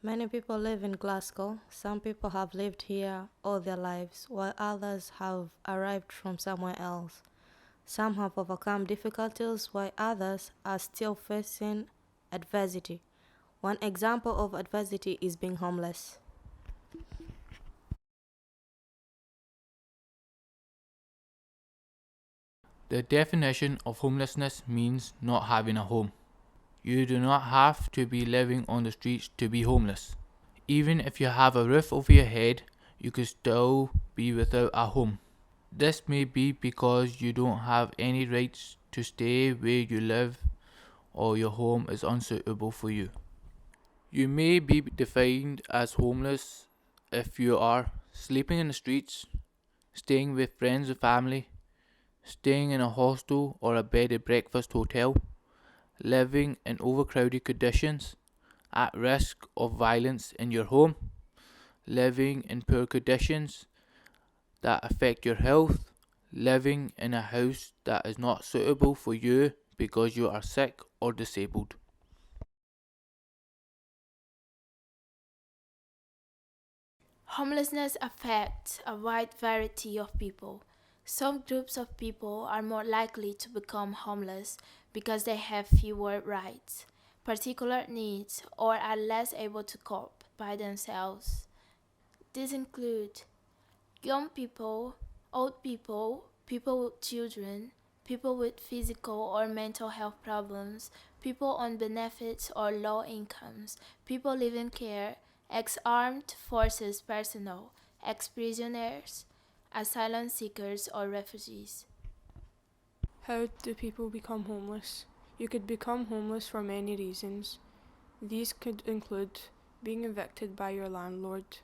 Many people live in Glasgow. Some people have lived here all their lives, while others have arrived from somewhere else. Some have overcome difficulties, while others are still facing adversity. One example of adversity is being homeless. The definition of homelessness means not having a home. You do not have to be living on the streets to be homeless. Even if you have a roof over your head, you could still be without a home. This may be because you don't have any rights to stay where you live or your home is unsuitable for you. You may be defined as homeless if you are sleeping in the streets, staying with friends or family, staying in a hostel or a bed and breakfast hotel, living in overcrowded conditions, at risk of violence in your home, living in poor conditions that affect your health, living in a house that is not suitable for you because you are sick or disabled. Homelessness affects a wide variety of people. Some groups of people are more likely to become homeless because they have fewer rights, particular needs, or are less able to cope by themselves. These include young people, old people, people with children, people with physical or mental health problems, people on benefits or low incomes, people living care, ex-armed forces personnel, ex-prisoners, asylum seekers or refugees. How do people become homeless? You could become homeless for many reasons. These could include being evicted by your landlord,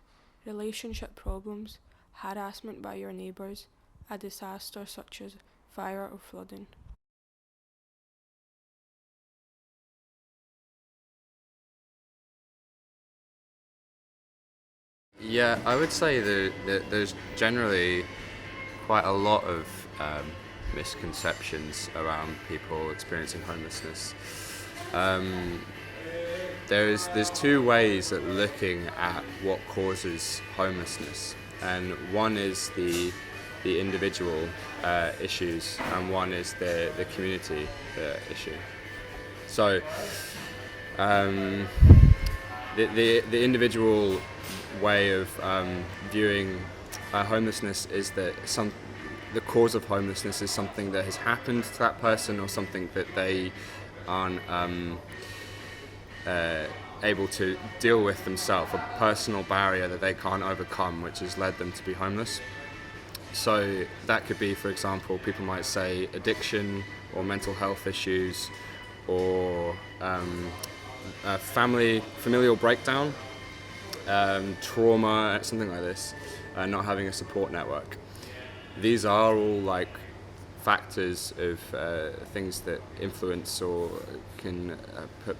relationship problems, harassment by your neighbours, a disaster such as fire or flooding. Yeah, I would say that there's generally quite a lot of misconceptions around people experiencing homelessness. Um, there's two ways at looking at what causes homelessness, and one is the individual issues, and one is the community issue. So um, the individual way of viewing homelessness is that the cause of homelessness is something that has happened to that person or something that they aren't able to deal with themselves, a personal barrier that they can't overcome, which has led them to be homeless. So that could be, for example, people might say addiction or mental health issues or familial breakdown, trauma, something like this, not having a support network. These are all like factors of things that influence or can put a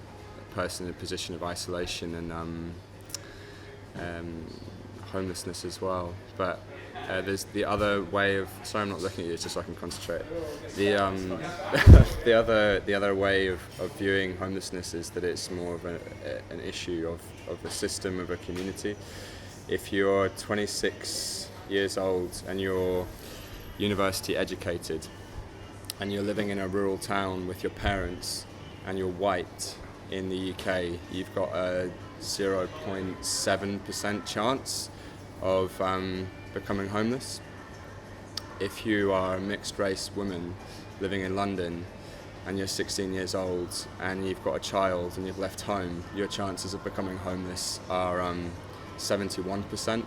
person in a position of isolation and homelessness as well. But there's the other way of. Sorry, I'm not looking at you, just so I can concentrate. The the other way of viewing homelessness is that it's more of an issue of the system of a community. If you're 26 years old and you're university educated and you're living in a rural town with your parents and you're white in the UK, you've got a 0.7% chance of becoming homeless. If you are a mixed race woman living in London and you're 16 years old and you've got a child and you've left home, your chances of becoming homeless are 71%.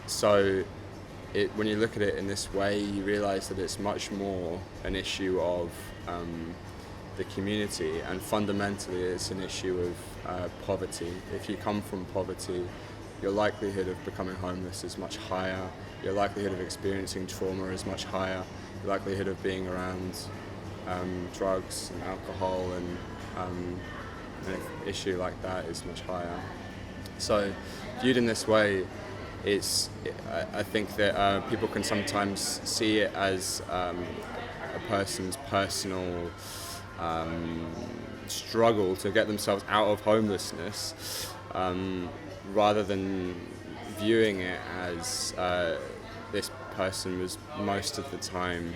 So when you look at it in this way, you realise that it's much more an issue of the community, and fundamentally it's an issue of poverty. If you come from poverty, your likelihood of becoming homeless is much higher, your likelihood of experiencing trauma is much higher, your likelihood of being around drugs and alcohol and an issue like that is much higher. So viewed in this way, I think that people can sometimes see it as a person's personal struggle to get themselves out of homelessness, rather than viewing it as this person was most of the time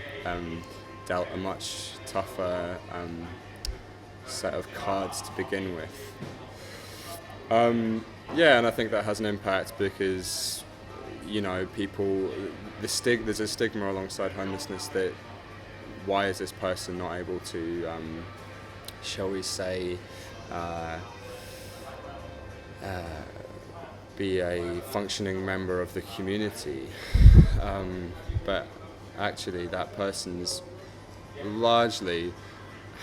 dealt a much tougher set of cards to begin with. Yeah, and I think that has an impact because, you know, people, there's a stigma alongside homelessness that why is this person not able to, shall we say, be a functioning member of the community. But actually that person's largely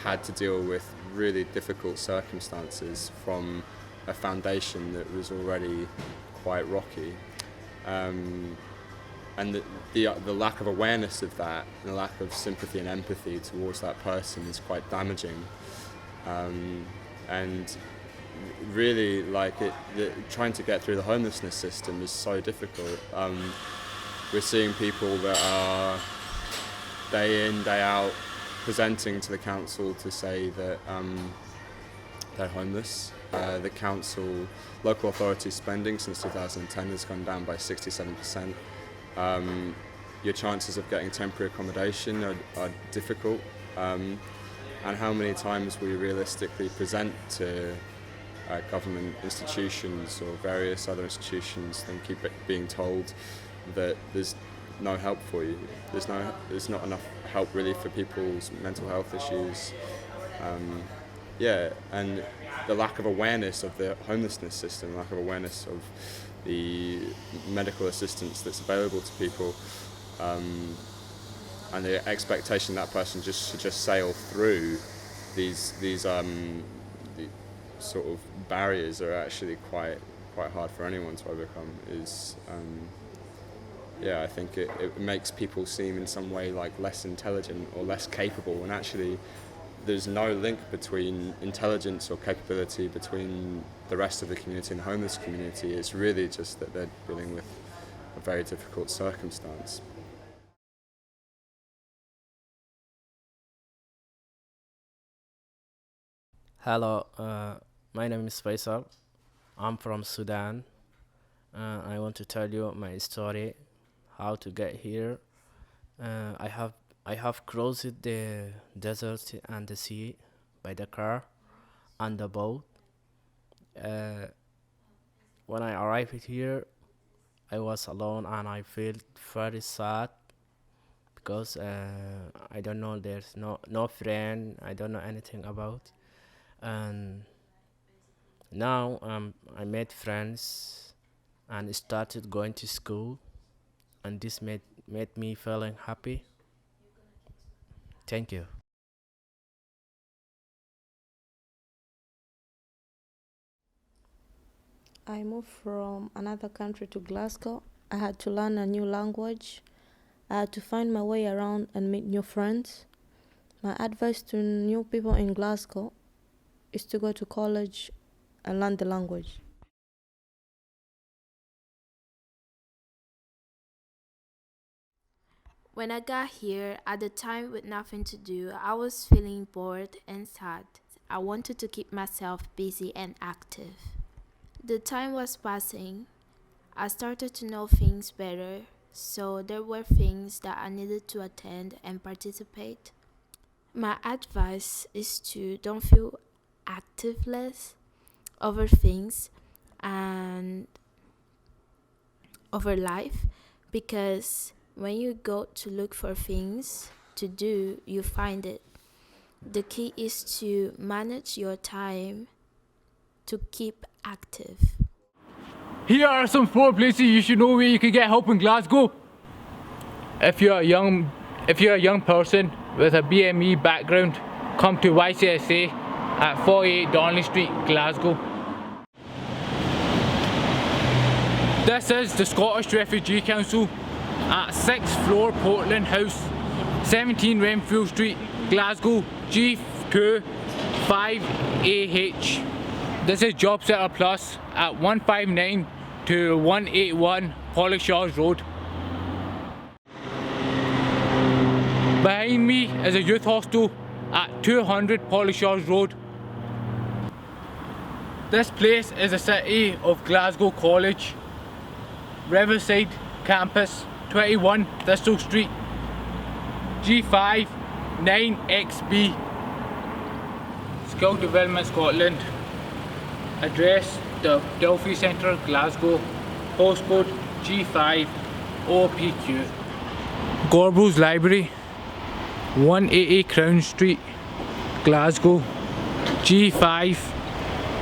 had to deal with really difficult circumstances from a foundation that was already quite rocky. And the lack of awareness of that, and the lack of sympathy and empathy towards that person is quite damaging. And really, like, trying to get through the homelessness system is so difficult. We're seeing people that are day in, day out, presenting to the council to say that they're homeless. The council, local authority spending since 2010 has gone down by 67%. Your chances of getting temporary accommodation are difficult. And how many times we realistically present to government institutions or various other institutions and keep being told that there's no help for you. There's not enough help really for people's mental health issues. And the lack of awareness of the homelessness system, lack of awareness of the medical assistance that's available to people, and the expectation that person should just sail through these sort of barriers are actually quite hard for anyone to overcome. I think it makes people seem in some way like less intelligent or less capable, and actually there's no link between intelligence or capability between the rest of the community and the homeless community. It's really just that they're dealing with a very difficult circumstance. Hello, my name is Faisal. I'm from Sudan. I want to tell you my story, how to get here. I have crossed the desert and the sea by the car and the boat. When I arrived here, I was alone and I felt very sad because I don't know, there's no friend, I don't know anything about. And now I made friends and started going to school, and this made me feeling happy. Thank you. I moved from another country to Glasgow. I had to learn a new language. I had to find my way around and meet new friends. My advice to new people in Glasgow is to go to college and learn the language. When I got here, at the time with nothing to do, I was feeling bored and sad. I wanted to keep myself busy and active. The time was passing. I started to know things better, so there were things that I needed to attend and participate. My advice is to don't feel activeless over things and over life, because when you go to look for things to do, you find it. The key is to manage your time to keep active. Here are some 4 places you should know where you can get help in Glasgow. If you're a young person with a BME background, come to YCSA at 48 Darnley Street, Glasgow. This is the Scottish Refugee Council at 6th floor Portland House, 17 Renfield Street, Glasgow, G2 5AH. This is Job Setter Plus at 159 to 181 Polishars Road. Behind me is a youth hostel at 200 Polishars Road. This place is the city of Glasgow College, Riverside Campus, 21 Thistle Street, G5 9XB, Skill Development Scotland, address the Delphi Centre, Glasgow, postcode G5 OPQ. Gorbals Library, 180 Crown Street, Glasgow, G5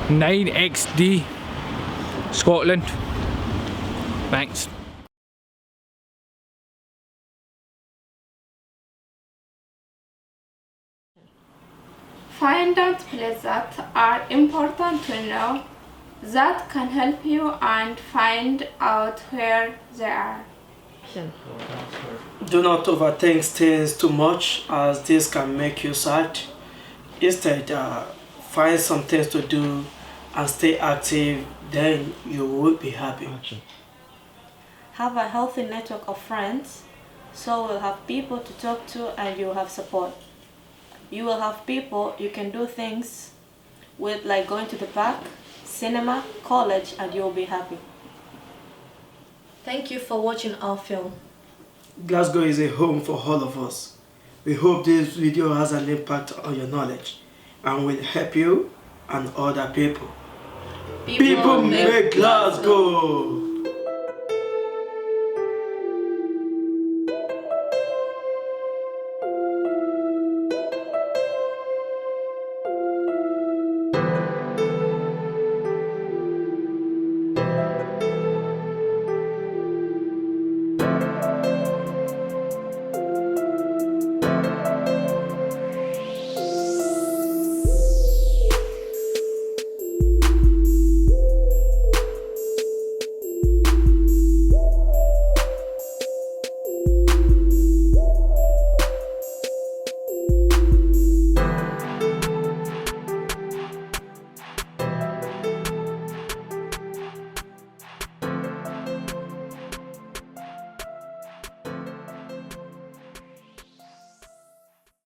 9XD, Scotland. Thanks. Find out places that are important to know that can help you and find out where they are. Do not overthink things too much, as this can make you sad. Instead, find some things to do and stay active, then you will be happy. Have a healthy network of friends, so you'll have people to talk to and you'll have support. You will have people you can do things with, like going to the park, cinema, college, and you'll be happy. Thank you for watching our film. Glasgow is a home for all of us. We hope this video has an impact on your knowledge and will help you and other people. People make Glasgow!